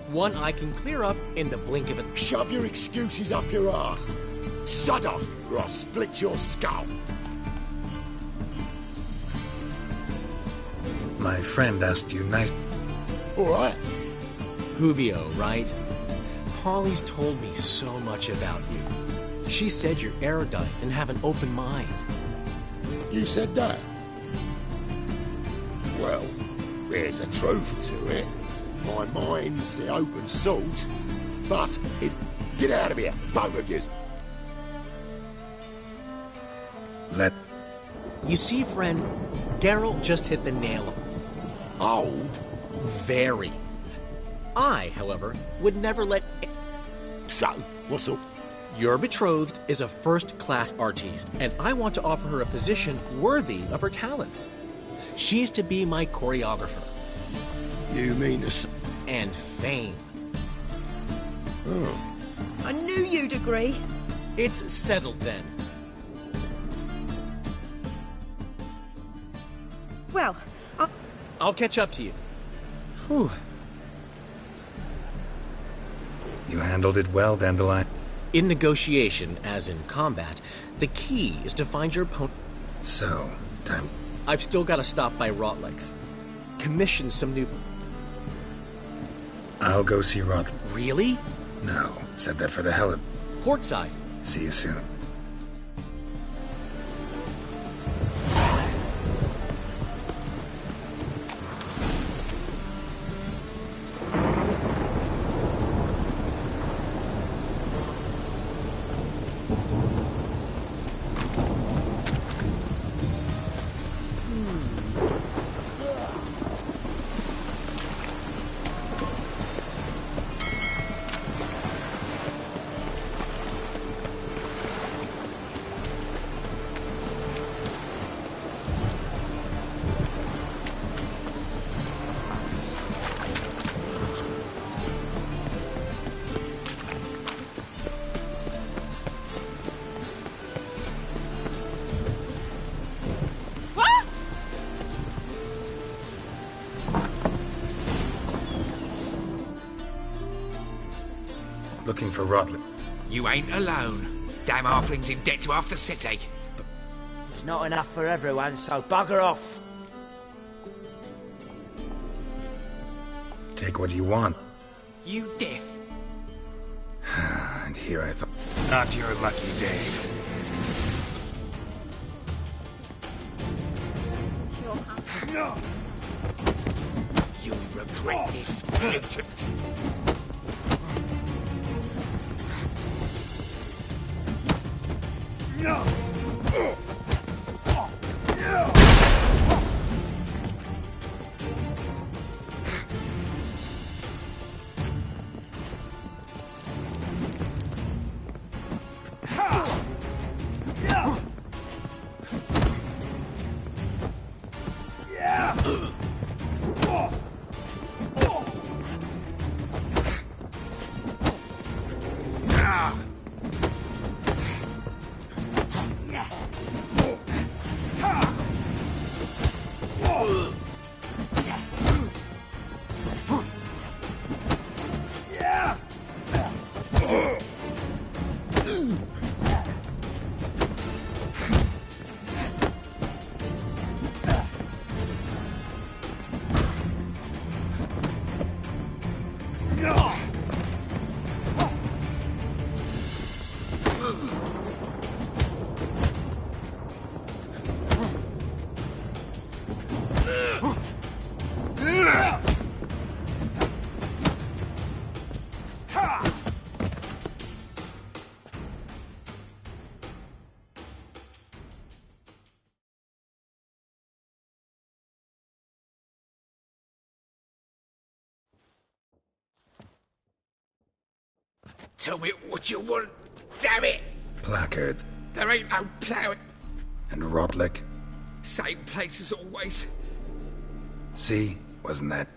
One I can clear up in the blink of a... Shove your excuses up your ass. Shut off, or I'll split your skull. My friend asked you nice... All right. Hubio, right? Polly's told me so much about you. She said you're erudite and have an open mind. You said that? Well, there's a truth to it. My mind's the open salt, but it... Get out of here, both of yous. Let... You see, friend, Geralt just hit the nail. Old? Very. I, however, would never let... So, what's up? Your betrothed is a first-class artiste, and I want to offer her a position worthy of her talents. She's to be my choreographer. You mean to... And fame. Oh. I knew you'd agree. It's settled then. Well, I'll catch up to you. Whew. You handled it well, Dandelion. In negotiation, as in combat, the key is to find your opponent. So, time... I've still got to stop by Rotlex. Commission some new... I'll go see Rod. Really? No, said that for the hell of... Portside. See you soon. Looking for Rodley. You ain't alone. Damn halfling's in debt to half the city. There's not enough for everyone, so bugger off. Take what you want. You deaf? And here I thought... Not your lucky day. You'll regret this, mutant. Tell me what you want, damn it! Placard. There ain't no ploughing. And Rotlick. Same place as always. See? Wasn't that...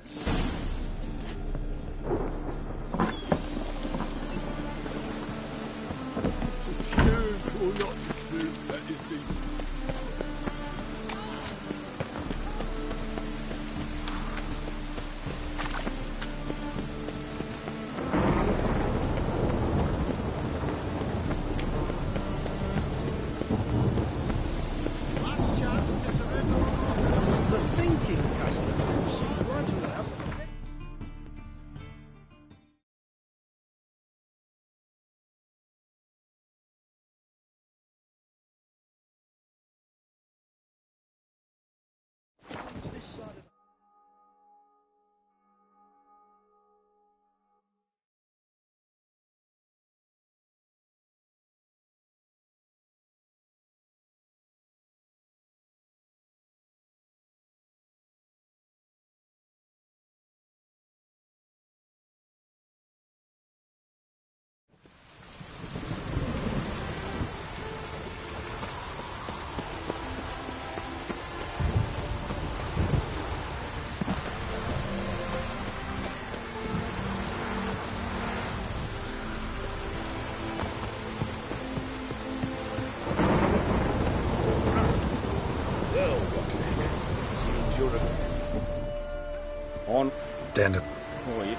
Dandelion. Oh, you...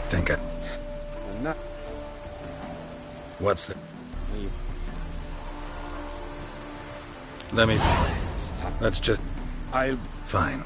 Think it. Not... What's the... You... Let me... Let's just... I'll... Fine.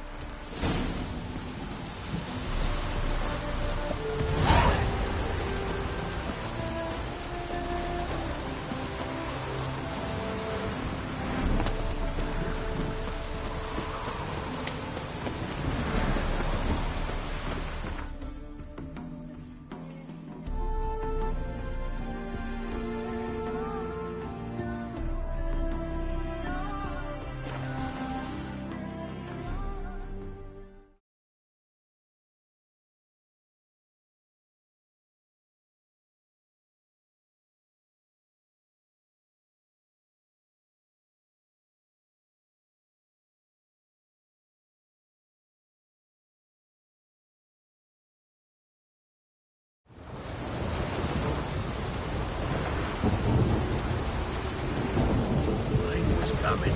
Was coming.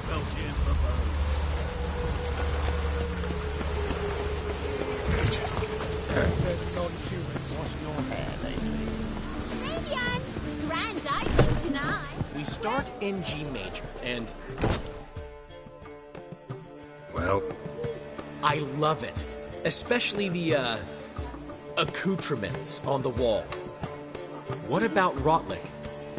Felt it in my bones. Just non-humans. What's your hair lately? Million! Grand opening tonight. We start in G major, and Well, I love it. Especially the, accoutrements on the wall. What about Rotlick?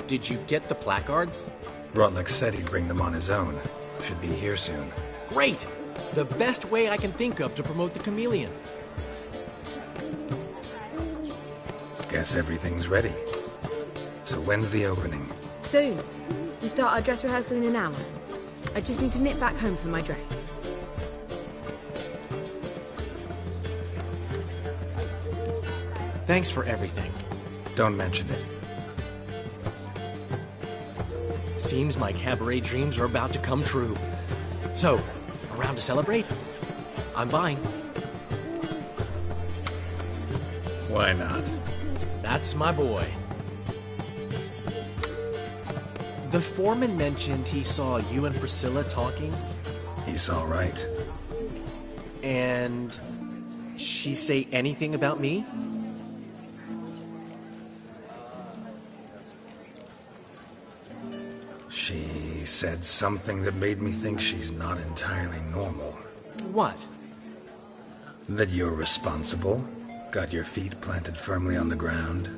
Did you get the placards? Rotlick said he'd bring them on his own. Should be here soon. Great! The best way I can think of to promote the chameleon. Guess everything's ready. So when's the opening? Soon. We start our dress rehearsal in an hour. I just need to nip back home for my dress. Thanks for everything. Don't mention it. Seems my cabaret dreams are about to come true. So, around to celebrate? I'm buying. Why not? That's my boy. The foreman mentioned he saw you and Priscilla talking. He's all right. And she say anything about me? She said something that made me think she's not entirely normal. What? That you're responsible, got your feet planted firmly on the ground.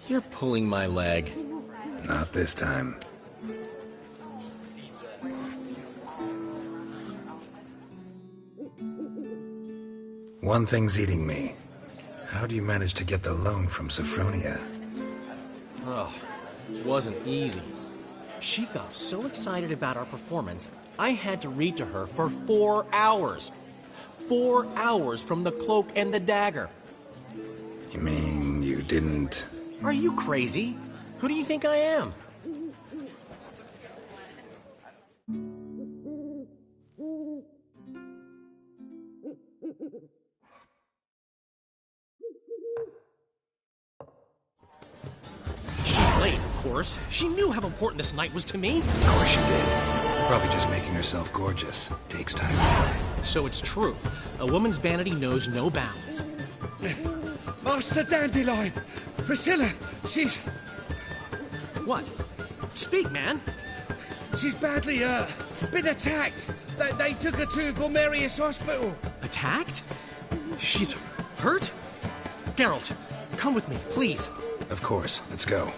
You're pulling my leg. Not this time. One thing's eating me. How do you manage to get the loan from Sophronia? Oh, it wasn't easy. She got so excited about our performance, I had to read to her for 4 hours. 4 hours from The Cloak and the Dagger. You mean you didn't... Are you crazy? Who do you think I am? She's late, of course. She knew how important this night was to me. Of course she did. Probably just making herself gorgeous. Takes time. So it's true. A woman's vanity knows no bounds. Master Dandelion! Priscilla, she's... What? Speak, man. She's badly, been attacked. They took her to Vulmerius Hospital. Attacked? She's hurt? Geralt, come with me, please. Of course. Let's go.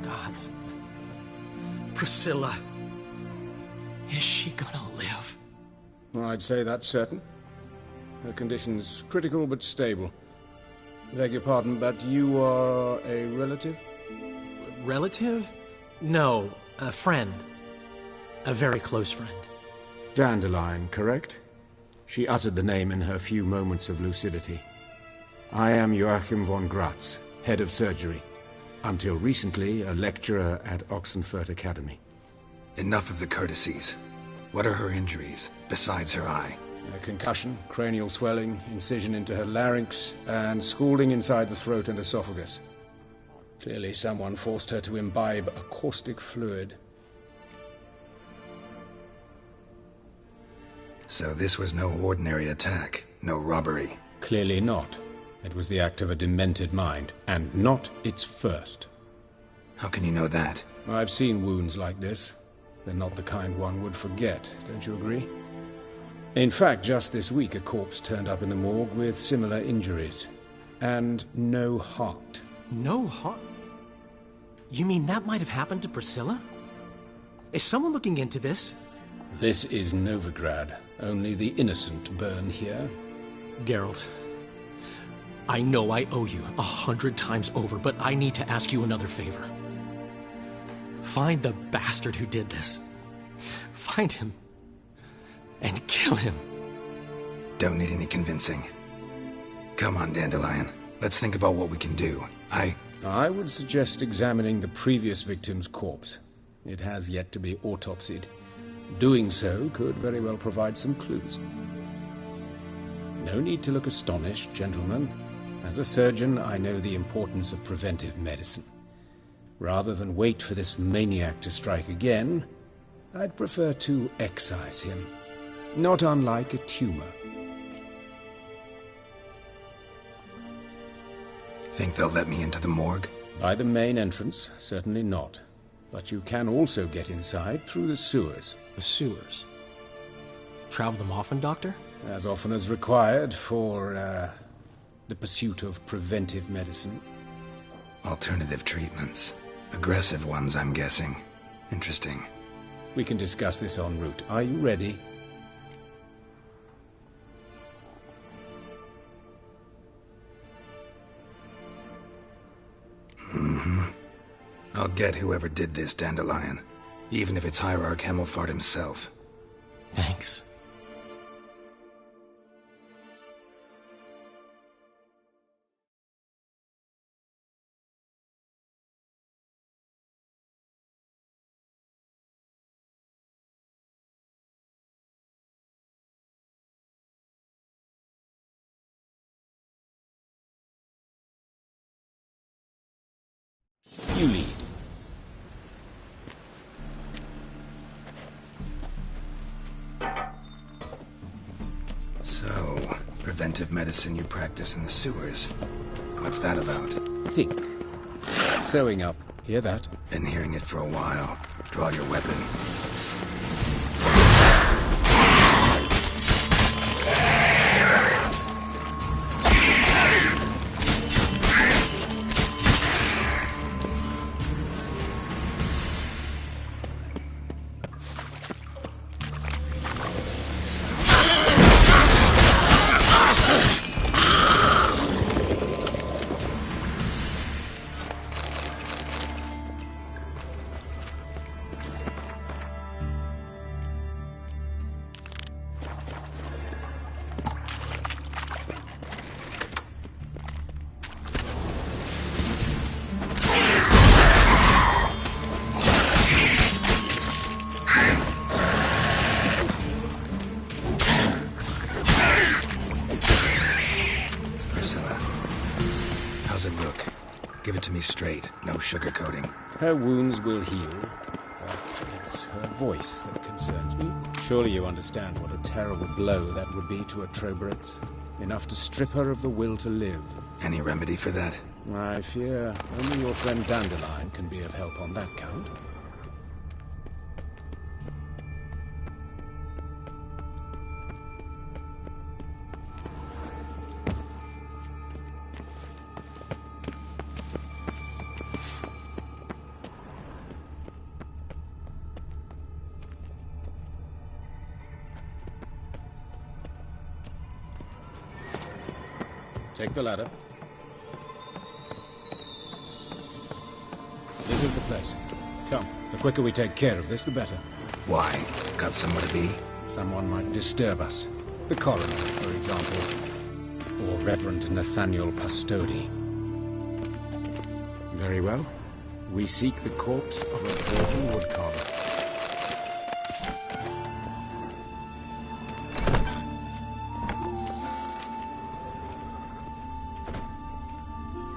Gods. Priscilla. Is she gonna live? I'd say that's certain. Her condition's critical but stable. Beg your pardon, but you are a relative? Relative? No, a friend. A very close friend. Dandelion, correct? She uttered the name in her few moments of lucidity. I am Joachim von Gratz, head of surgery. Until recently, a lecturer at Oxenfurt Academy. Enough of the courtesies. What are her injuries, besides her eye? A concussion, cranial swelling, incision into her larynx, and scalding inside the throat and esophagus. Clearly someone forced her to imbibe a caustic fluid. So this was no ordinary attack, no robbery. Clearly not. It was the act of a demented mind, and not its first. How can you know that? I've seen wounds like this. They're not the kind one would forget, don't you agree? In fact, just this week a corpse turned up in the morgue with similar injuries. And no heart. No heart? You mean that might have happened to Priscilla? Is someone looking into this? This is Novigrad. Only the innocent burn here. Geralt, I know I owe you 100 times over, but I need to ask you another favor. Find the bastard who did this. Find him. And kill him. Don't need any convincing. Come on, Dandelion. Let's think about what we can do. I would suggest examining the previous victim's corpse. It has yet to be autopsied. Doing so could very well provide some clues. No need to look astonished, gentlemen. As a surgeon, I know the importance of preventive medicine. Rather than wait for this maniac to strike again, I'd prefer to excise him. Not unlike a tumor. Think they'll let me into the morgue? By the main entrance, certainly not. But you can also get inside through the sewers. The sewers? Travel them often, Doctor? As often as required for, the pursuit of preventive medicine. Alternative treatments. Aggressive ones, I'm guessing. Interesting. We can discuss this en route. Are you ready? Mm-hmm. I'll get whoever did this, Dandelion. Even if it's Hierarch Hemmelfart himself. Thanks. You lead. So, preventive medicine you practice in the sewers. What's that about? Think. Sewing up. Hear that? Been hearing it for a while. Draw your weapon. Straight, no sugarcoating. Her wounds will heal, but it's her voice that concerns me. Surely you understand what a terrible blow that would be to a Trobritz. Enough to strip her of the will to live. Any remedy for that? I fear only your friend Dandelion can be of help on that count. Take the ladder. This is the place. Come, the quicker we take care of this, the better. Why? Got somewhere to be? Someone might disturb us. The coroner, for example. Or Reverend Nathaniel Pastodi. Very well. We seek the corpse of a virgin woodcarver.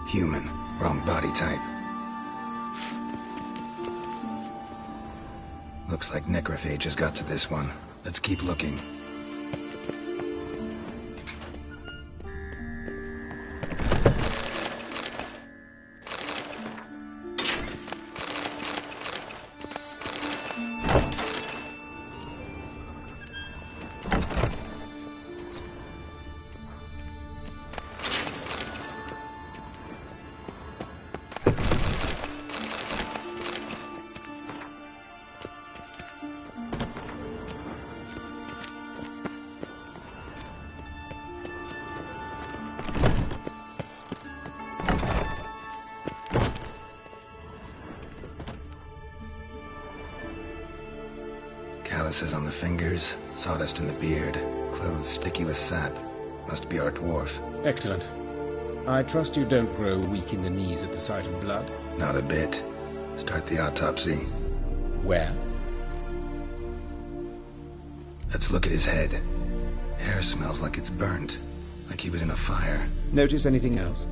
Human. Wrong body type. Looks like necrophage has got to this one. Let's keep looking. Calluses on the fingers, sawdust in the beard, clothes sticky with sap. Must be our dwarf. Excellent. I trust you don't grow weak in the knees at the sight of blood? Not a bit. Start the autopsy. Where? Let's look at his head. Hair smells like it's burnt, like he was in a fire. Notice anything else?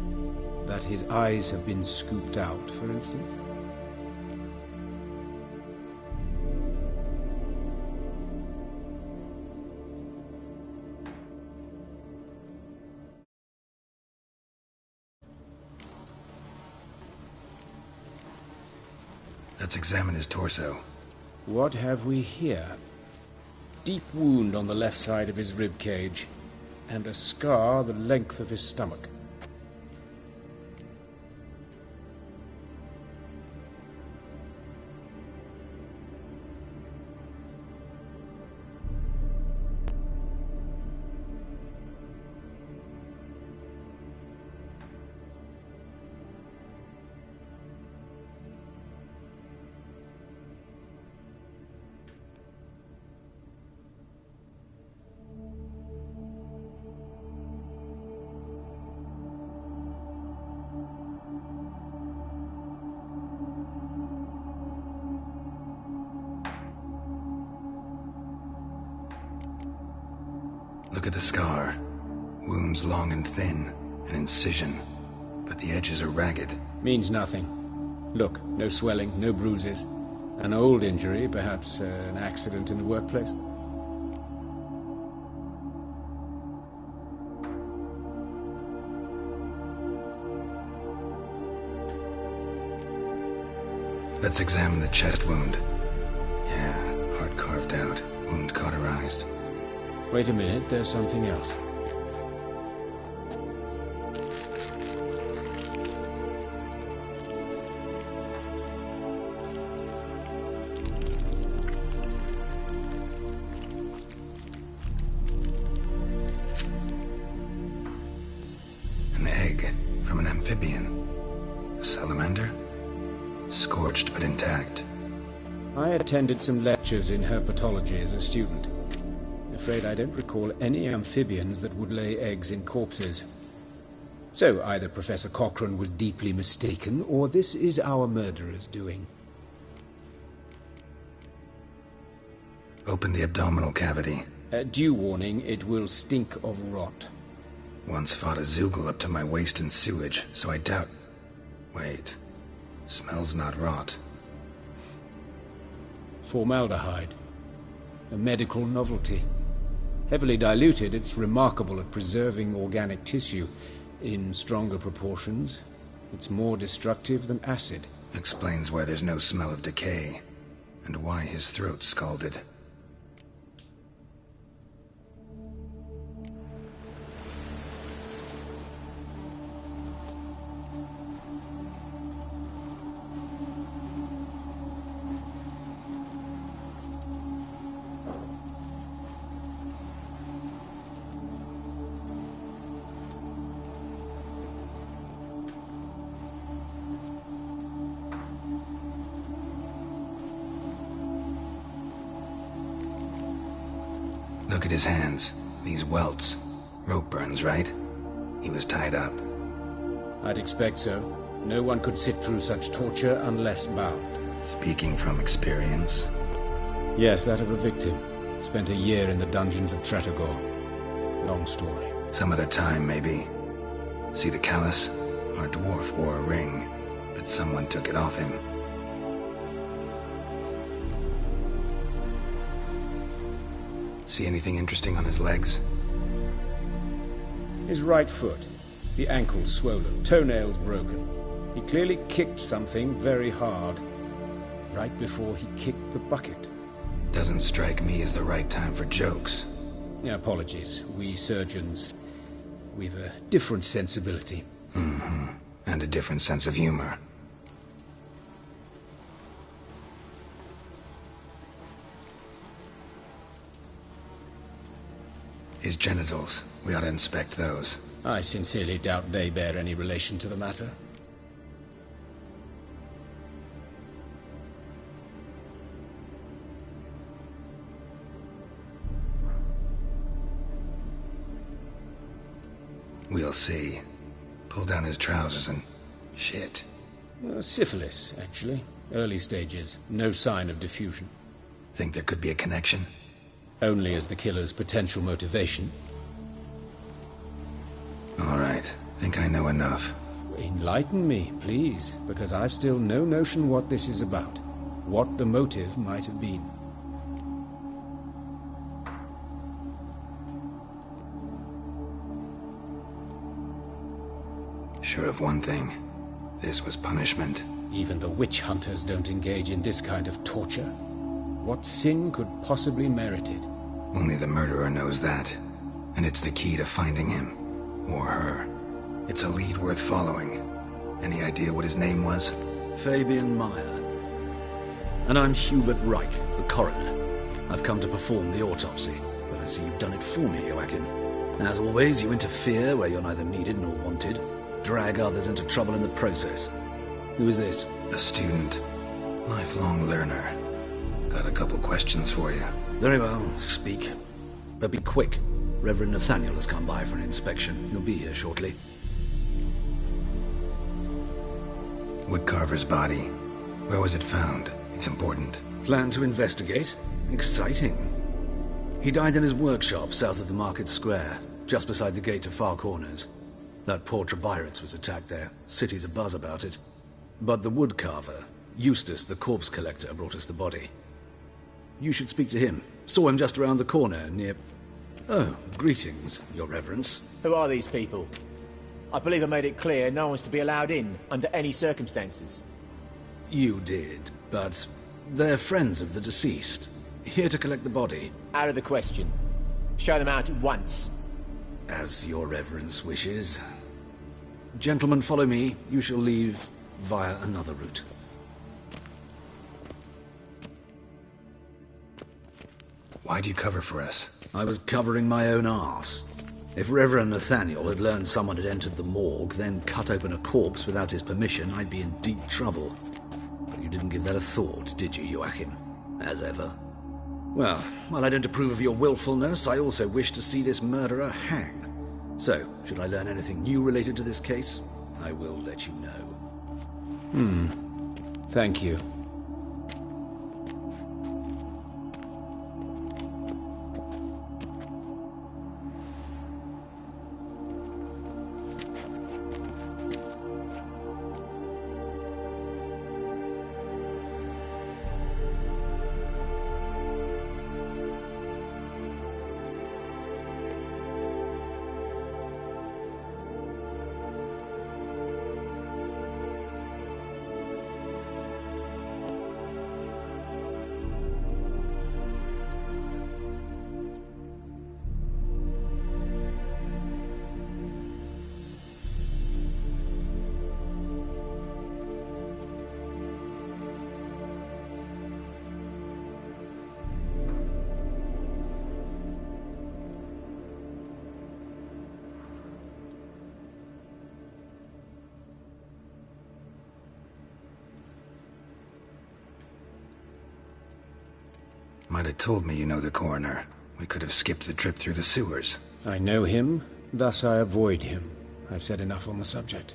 That his eyes have been scooped out, for instance? Let's examine his torso. What have we here? Deep wound on the left side of his rib cage, and a scar the length of his stomach. Look at the scar. Wounds long and thin, an incision, but the edges are ragged. Means nothing. Look, no swelling, no bruises. An old injury, perhaps an accident in the workplace. Let's examine the chest wound. Yeah, heart carved out, wound cauterized. Wait a minute, there's something else. An egg from an amphibian. A salamander? Scorched but intact. I attended some lectures in herpetology as a student. Afraid I don't recall any amphibians that would lay eggs in corpses. So either Professor Cochrane was deeply mistaken, or this is our murderer's doing. Open the abdominal cavity. Due warning, it will stink of rot. Once fought a Zoogle up to my waist in sewage, so I doubt... Wait. Smells not rot. Formaldehyde. A medical novelty. Heavily diluted, it's remarkable at preserving organic tissue. In stronger proportions, it's more destructive than acid. Explains why there's no smell of decay, and why his throat's scalded. Look at his hands. These welts. Rope burns, right? He was tied up. I'd expect so. No one could sit through such torture unless bound. Speaking from experience? Yes, that of a victim. Spent a year in the dungeons of Tretogor. Long story. Some other time, maybe. See the callus? Our dwarf wore a ring, but someone took it off him. See anything interesting on his legs? His right foot. The ankle swollen, toenails broken. He clearly kicked something very hard. Right before he kicked the bucket. Doesn't strike me as the right time for jokes. Apologies. We surgeons, we've a different sensibility. Mm-hmm. And a different sense of humor. His genitals. We ought to inspect those. I sincerely doubt they bear any relation to the matter. We'll see. Pull down his trousers and... shit. Syphilis, actually. Early stages. No sign of diffusion. Think there could be a connection? Only as the killer's potential motivation. All right. Think I know enough. Enlighten me, please, because I've still no notion what this is about. What the motive might have been. Sure of one thing. This was punishment. Even the witch hunters don't engage in this kind of torture. What sin could possibly merit it? Only the murderer knows that. And it's the key to finding him. Or her. It's a lead worth following. Any idea what his name was? Fabian Meyer. And I'm Hubert Reich, the coroner. I've come to perform the autopsy, but I see you've done it for me, Joachim. As always, you interfere where you're neither needed nor wanted. Drag others into trouble in the process. Who is this? A student. Lifelong learner. Got a couple questions for you. Very well, speak. But be quick. Reverend Nathaniel has come by for an inspection. He'll be here shortly. Woodcarver's body. Where was it found? It's important. Plan to investigate? Exciting. He died in his workshop south of the market square, just beside the gate to Far Corners. That poor Trebyritz was attacked there. City's abuzz about it. But the woodcarver, Eustace the corpse collector, brought us the body. You should speak to him. Saw him just around the corner near... Oh, greetings, Your Reverence. Who are these people? I believe I made it clear no one's to be allowed in, under any circumstances. You did, but they're friends of the deceased. Here to collect the body. Out of the question. Show them out at once. As Your Reverence wishes. Gentlemen, follow me. You shall leave via another route. Why'd you cover for us? I was covering my own arse. If Reverend Nathaniel had learned someone had entered the morgue, then cut open a corpse without his permission, I'd be in deep trouble. But you didn't give that a thought, did you, Joachim? As ever. Well, while I don't approve of your willfulness, I also wish to see this murderer hang. So, should I learn anything new related to this case, I will let you know. Thank you. Might have told me you know the coroner. We could have skipped the trip through the sewers. I know him, thus I avoid him. I've said enough on the subject.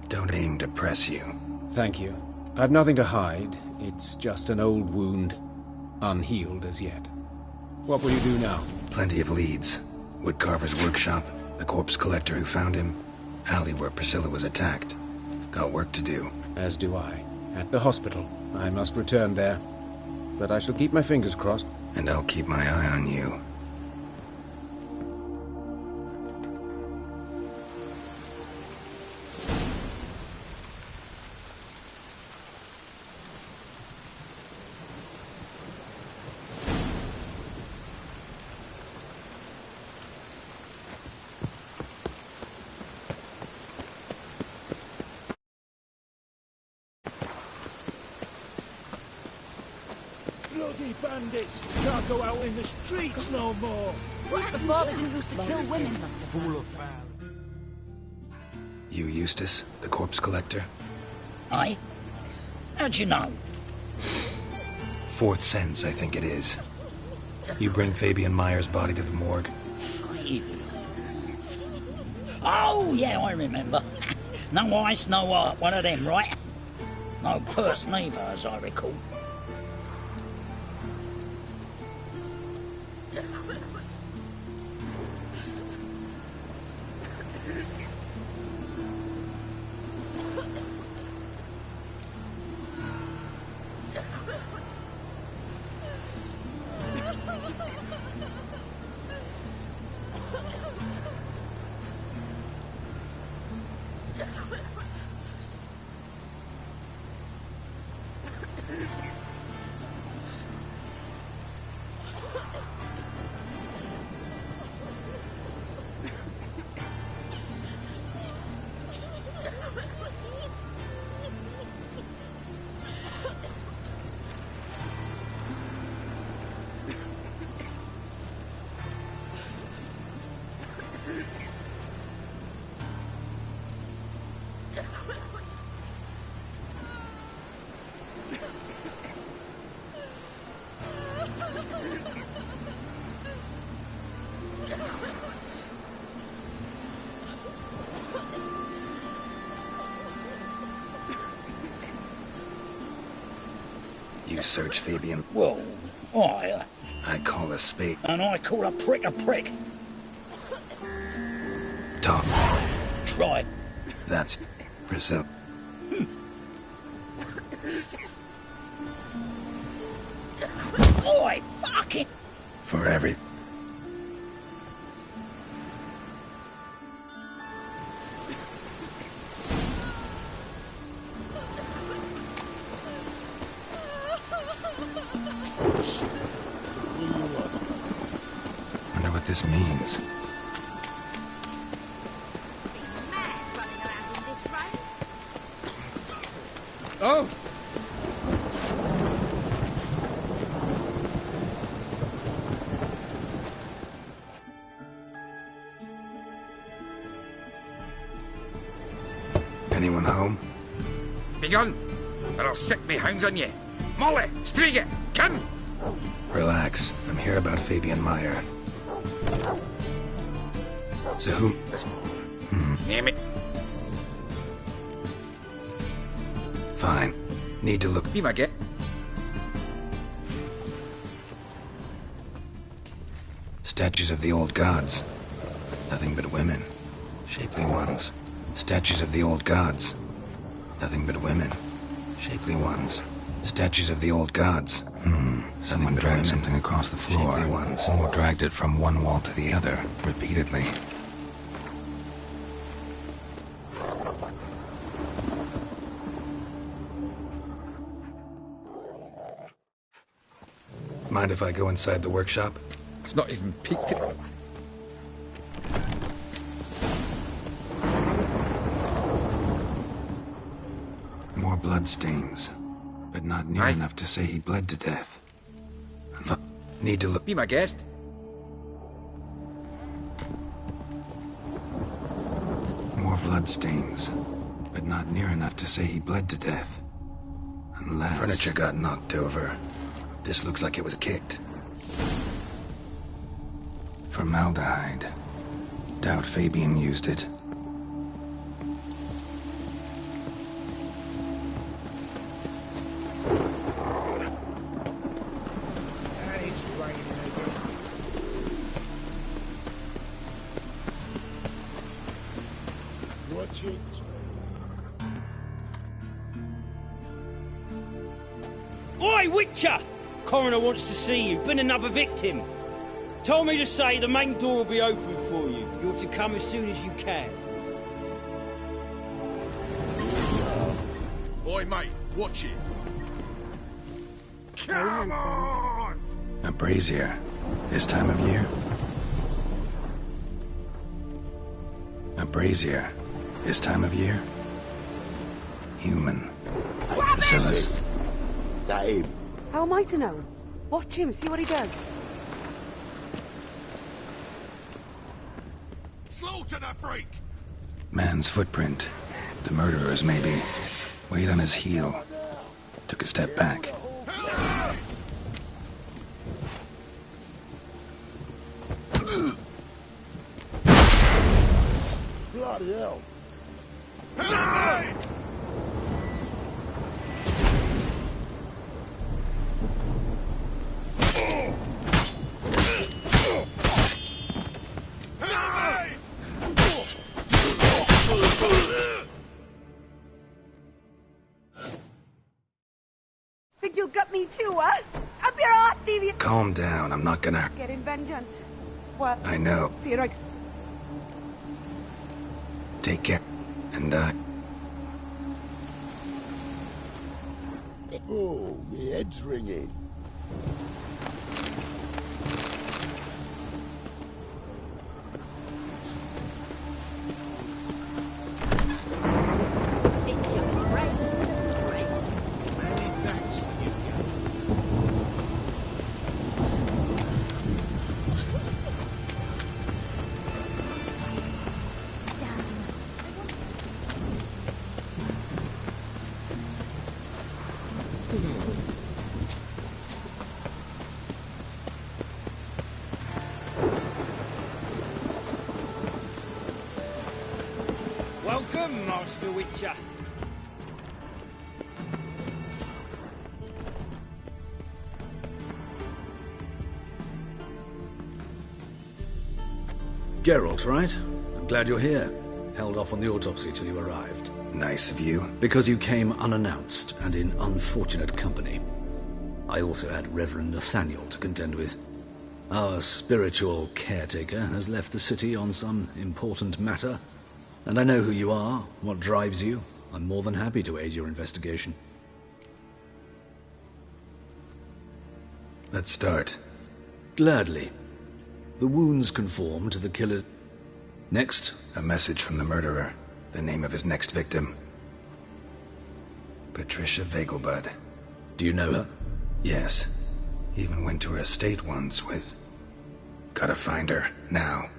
Don't aim to press you. Thank you. I've nothing to hide. It's just an old wound, unhealed as yet. What will you do now? Plenty of leads. Woodcarver's workshop, the corpse collector who found him, alley where Priscilla was attacked. Got work to do. As do I. At the hospital. I must return there. But I shall keep my fingers crossed. And I'll keep my eye on you. Bloody bandits! Can't go out in the streets no more! Who's before they didn't used to kill women? Full of foul. You Eustace, the corpse collector? Aye? How'd you know? Fourth sense, I think it is. You bring Fabian Meyer's body to the morgue. Oh, yeah, I remember. No ice, no art, one of them, right? No purse neither, as I recall. You search Fabian. Well, I call a spade. And I call a prick a prick. Talk. Try. That's Priscilla. Oi, fuck it! For every... Wonder what this means. Oh! Anyone home? Begone, or I'll set me hounds on you. Molly, Striga, come! Relax. I'm here about Fabian Meyer. So who... Listen. Name it. Fine. Need to look... Be my get. Statues of the old gods. Nothing but women. Shapely ones. Statues of the old gods. Nothing but women. Shapely ones. Statues of the old gods. Someone dragged something across the floor. Shapely ones. Or dragged it from one wall to the other, repeatedly. Mind if I go inside the workshop? I've not even peeked it. More bloodstains, but not near enough to say he bled to death. Need to look... Be my guest. More bloodstains, but not near enough to say he bled to death. Unless... Furniture got knocked over. This looks like it was kicked. Formaldehyde. Doubt Fabian used it. shit. Oi, Witcher! Coroner wants to see you. Been another victim. Told me to say the main door will be open for you. You have to come as soon as you can. Oi, mate, watch it. Come on! A brazier. This time of year? A brazier. This time of year? Human. Bacillus. Dave. How am I to know? Watch him, see what he does. Slaughter the freak! Man's footprint. The murderer's maybe. Weight on his heel. Took a step back. Bloody hell. Think you'll gut me too, huh? Up your ass, deviant! Calm down, I'm not gonna... Getting vengeance. What? I know. Fear I... Take care. And, Oh, my head's ringing. Welcome, Master Witcher. Geralt, right? I'm glad you're here. Held off on the autopsy till you arrived. nice of you. Because you came unannounced and in unfortunate company. I also had Reverend Nathaniel to contend with. Our spiritual caretaker has left the city on some important matter, and I know who you are, what drives you. I'm more than happy to aid your investigation. Let's start. Gladly. The wounds conform to the killer's... Next? A message from the murderer. The name of his next victim. Patricia Vegelbud. Do you know her? Yes. Even went to her estate once with... Gotta find her, now.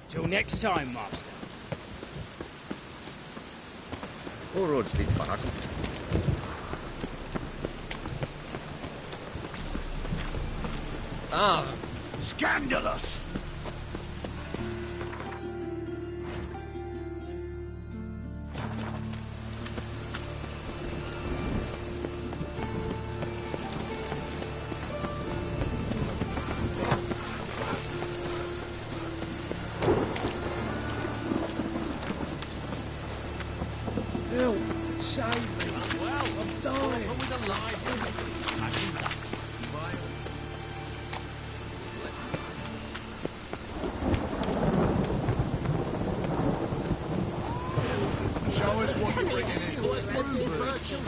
Till next time, Master. All roads lead to Manhattan. Ah, scandalous! Help! Save me! Well, I'm dying! With a live Show us what you're bringing in. Move, Virgil,